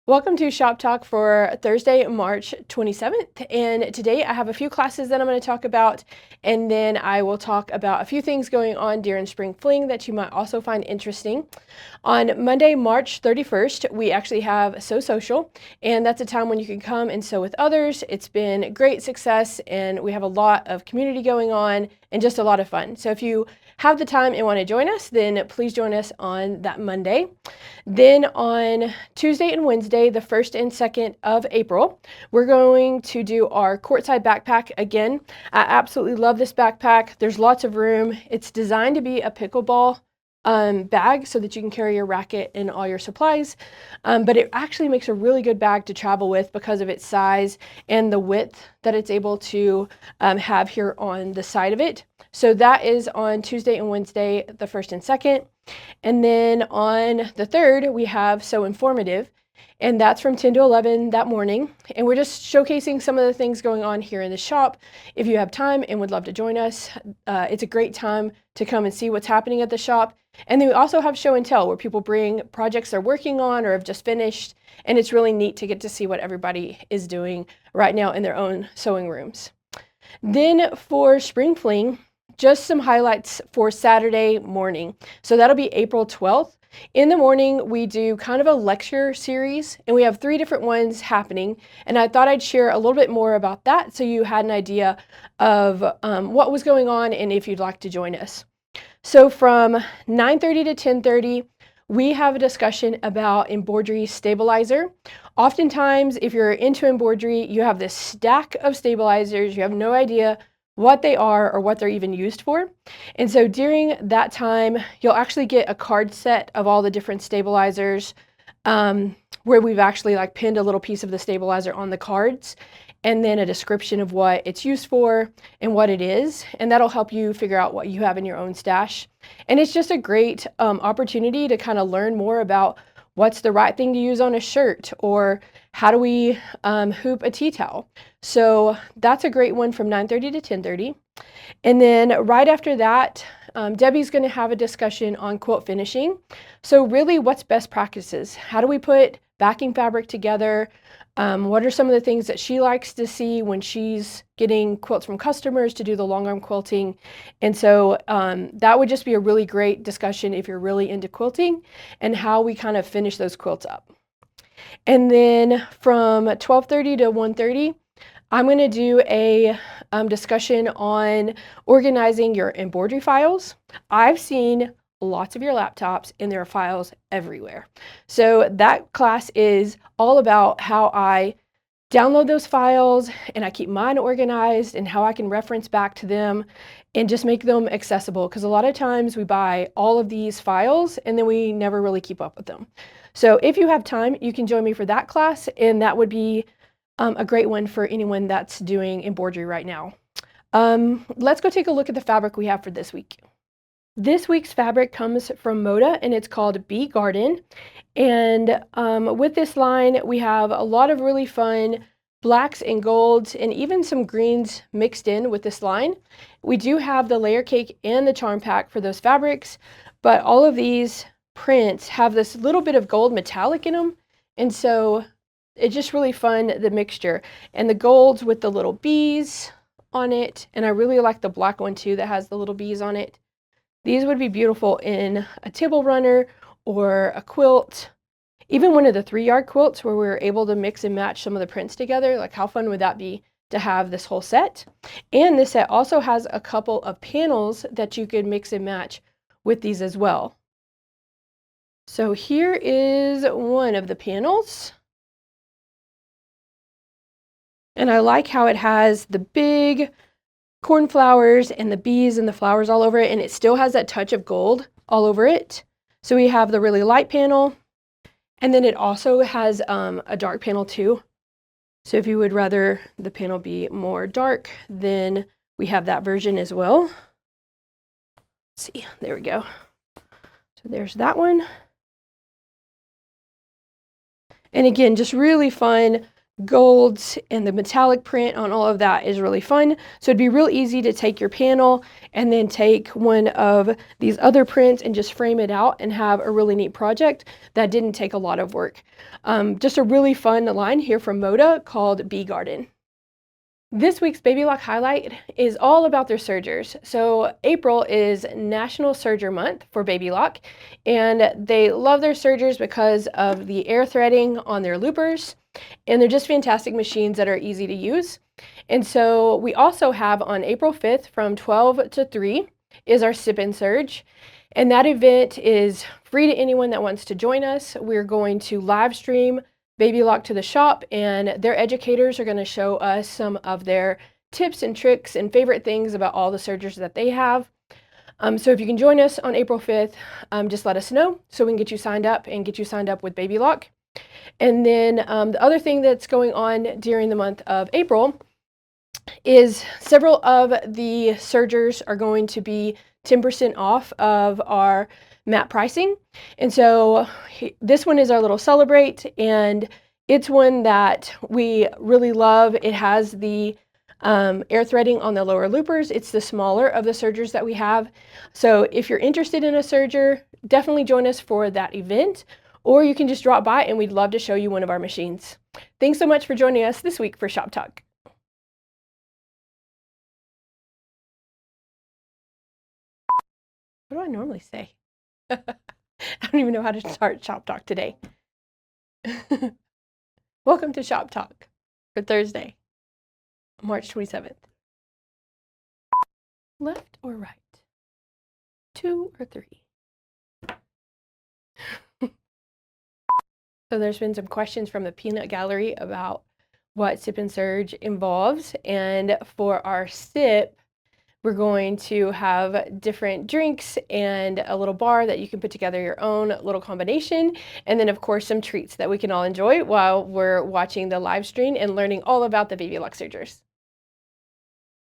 Welcome to Shop Talk for Thursday, March 27th. And today I have a few classes that I'm going to talk about, and then I will talk about a few things going on during Spring Fling that you might also find interesting. On Monday, March 31st, we actually have Sew Social, and that's a time when you can come and sew with others. It's been great success, and we have a lot of community going on and just a lot of fun. So if you have the time and want to join us, then please join us on that Monday. Then on Tuesday and Wednesday, the 1st and 2nd of April, we're going to do our courtside backpack again. I absolutely love this backpack. There's lots of room. It's designed to be a pickleball bag so that you can carry your racket and all your supplies, but it actually makes a really good bag to travel with because of its size and the width that it's able to have here on the side of it. So that is on Tuesday and Wednesday, the 1st and 2nd. And then on the 3rd, we have Sew Informative, and that's from 10 to 11 that morning. And we're just showcasing some of the things going on here in the shop. If you have time and would love to join us, it's a great time to come and see what's happening at the shop. And then we also have show and tell, where people bring projects they're working on or have just finished, and it's really neat to get to see what everybody is doing right now in their own sewing rooms. Then for Spring Fling, just some highlights for Saturday morning. So that'll be April 12th. In the morning, we do kind of a lecture series, and we have 3 different ones happening. And I thought I'd share a little bit more about that so you had an idea of what was going on and if you'd like to join us. So from 9:30 to 10:30, we have a discussion about embroidery stabilizer. Oftentimes, if you're into embroidery, you have this stack of stabilizers. You have no idea what they are or what they're even used for. And so during that time, you'll actually get a card set of all the different stabilizers, where we've actually like pinned a little piece of the stabilizer on the cards, and then a description of what it's used for and what it is. And that'll help you figure out what you have in your own stash. And it's just a great opportunity to kind of learn more about what's the right thing to use on a shirt, or how do we hoop a tea towel. So that's a great one from 9:30 to 10:30. And then right after that, Debbie's going to have a discussion on quilt finishing. So really, what's best practices? How do we put backing fabric together? What are some of the things that she likes to see when she's getting quilts from customers to do the long arm quilting? And so that would just be a really great discussion if you're really into quilting, and how we kind of finish those quilts up. And then from 12:30 to 1:30, I'm going to do a discussion on organizing your embroidery files. I've seen lots of your laptops and there are files everywhere. So that class is all about how I download those files and I keep mine organized, and how I can reference back to them and just make them accessible, because a lot of times we buy all of these files and then we never really keep up with them. So if you have time, you can join me for that class, and that would be a great one for anyone that's doing embroidery right now. Let's go take a look at the fabric we have for this week. This week's fabric comes from Moda, and it's called Bee Garden. And with this line, we have a lot of really fun blacks and golds and even some greens mixed in with this line. We do have the layer cake and the charm pack for those fabrics, but all of these prints have this little bit of gold metallic in them. And so it's just really fun, the mixture. And the golds with the little bees on it. And I really like the black one too that has the little bees on it. These would be beautiful in a table runner or a quilt. Even one of the 3-yard quilts where we were able to mix and match some of the prints together. Like, how fun would that be to have this whole set? And this set also has a couple of panels that you could mix and match with these as well. So here is one of the panels. And I like how it has the big cornflowers and the bees and the flowers all over it, and it still has that touch of gold all over it. So we have the really light panel, and then it also has a dark panel too. So if you would rather the panel be more dark, then we have that version as well. Let's see, there we go. So there's that one. And again, just really fun golds and the metallic print on all of that is really fun. So it'd be real easy to take your panel and then take one of these other prints and just frame it out and have a really neat project that didn't take a lot of work. Just a really fun line here from Moda called Bee Garden. This week's Baby Lock highlight is all about their sergers. So April is National Serger Month for Baby Lock, and they love their sergers because of the air threading on their loopers, and they're just fantastic machines that are easy to use. And so we also have on April 5th from 12 to 3 is our Sip and Serge, and that event is free to anyone that wants to join us. We're going to live stream Baby Lock to the shop, and their educators are going to show us some of their tips and tricks and favorite things about all the sergers that they have. So if you can join us on April 5th, just let us know so we can get you signed up and get you signed up with Baby Lock. And then the other thing that's going on during the month of April is several of the sergers are going to be 10% off of our MAP pricing. And so this one is our little Celebrate, and it's one that we really love. It has the air threading on the lower loopers. It's the smaller of the sergers that we have. So if you're interested in a serger, definitely join us for that event, or you can just drop by and we'd love to show you one of our machines. Thanks so much for joining us this week for Shop Talk. What do I normally say? I don't even know how to start Shop Talk today. Welcome to Shop Talk for Thursday, March 27th. Left or right? 2 or 3? So there's been some questions from the Peanut Gallery about what Sip and Serge involves. And for our sip, we're going to have different drinks and a little bar that you can put together your own little combination. And then, of course, some treats that we can all enjoy while we're watching the live stream and learning all about the Baby Lock sergers.